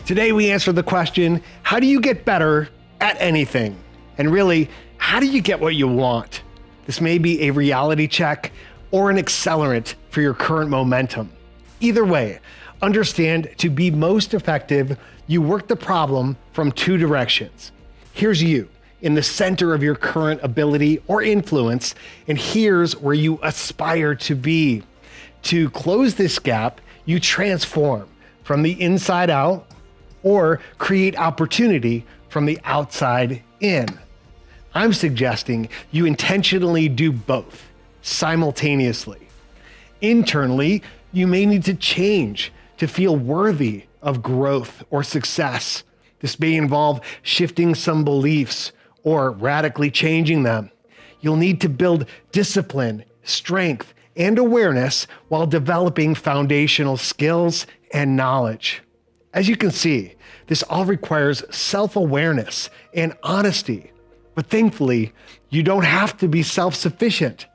Today we answer the question, how do you get better at anything? And really, how do you get what you want? This may be a reality check or an accelerant for your current momentum. Either way, understand to be most effective, you work the problem from two directions. Here's you in the center of your current ability or influence, and here's where you aspire to be. To close this gap, you transform from the inside out or create opportunity from the outside in. I'm suggesting you intentionally do both simultaneously. Internally, you may need to change to feel worthy of growth or success. This may involve shifting some beliefs or radically changing them. You'll need to build discipline, strength, and awareness while developing foundational skills and knowledge. As you can see, this all requires self-awareness and honesty. But thankfully, you don't have to be self-sufficient.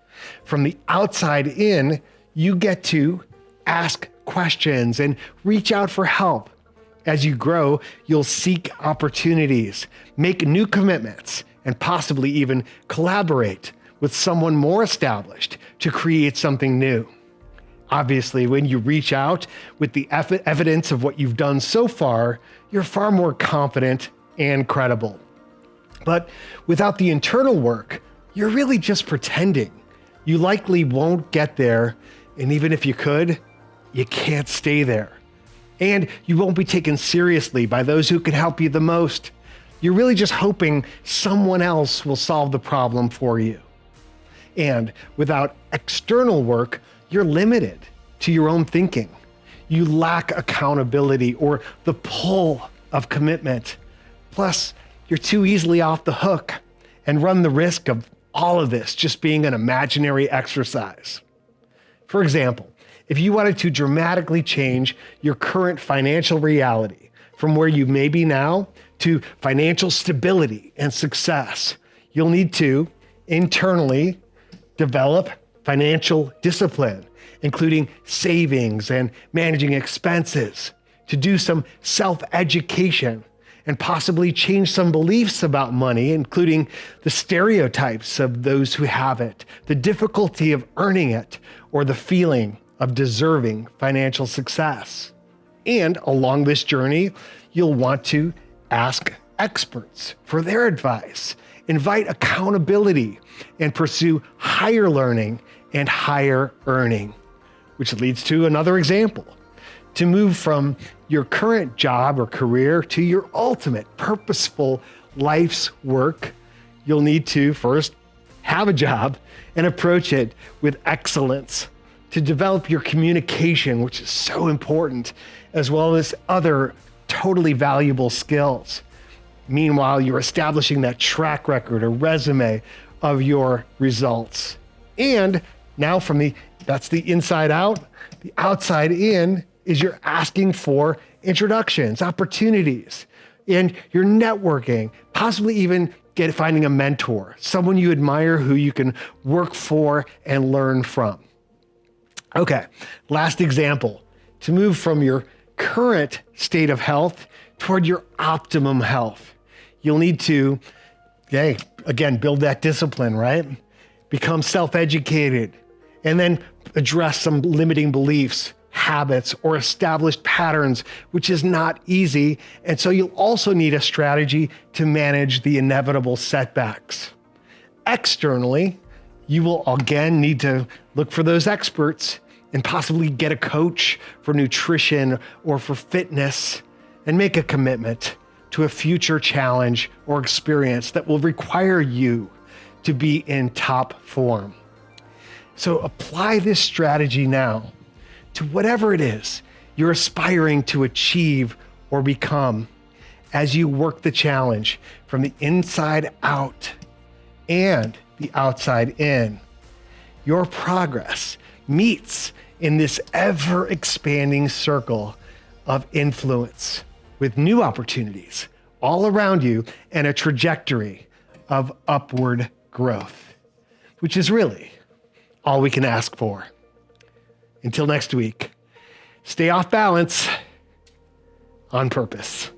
From the outside in, you get to ask questions and reach out for help. As you grow, you'll seek opportunities, make new commitments, and possibly even collaborate with someone more established to create something new. Obviously, when you reach out with the evidence of what you've done so far, you're far more confident and credible. But without the internal work, you're really just pretending. You likely won't get there, and even if you could, you can't stay there. And you won't be taken seriously by those who can help you the most. You're really just hoping someone else will solve the problem for you. And without external work, you're limited to your own thinking. You lack accountability or the pull of commitment. Plus, you're too easily off the hook and run the risk of all of this just being an imaginary exercise. For example, if you wanted to dramatically change your current financial reality from where you may be now to financial stability and success, you'll need to internally develop financial discipline, including savings and managing expenses, to do some self-education and possibly change some beliefs about money, including the stereotypes of those who have it, the difficulty of earning it, or the feeling of deserving financial success. And along this journey, you'll want to ask experts for their advice, invite accountability, and pursue higher learning and higher earning. Which leads to another example. To move from your current job or career to your ultimate purposeful life's work, you'll need to first have a job and approach it with excellence. To develop your communication, which is so important, as well as other totally valuable skills. Meanwhile, you're establishing that track record or resume of your results. And now that's the inside out. The outside in is you're asking for introductions, opportunities, and you're networking, possibly even finding a mentor, someone you admire who you can work for and learn from. Okay, last example. To move from your current state of health toward your optimum health, you'll need to, again, build that discipline, right? Become self-educated, and then address some limiting beliefs, habits, or established patterns, which is not easy. And so you'll also need a strategy to manage the inevitable setbacks. Externally, you will again need to look for those experts and possibly get a coach for nutrition or for fitness, and make a commitment to a future challenge or experience that will require you to be in top form. So apply this strategy now to whatever it is you're aspiring to achieve or become as you work the challenge from the inside out and the outside in. Your progress meets in this ever-expanding circle of influence with new opportunities all around you and a trajectory of upward growth, which is really all we can ask for. Until next week, stay off balance. on purpose.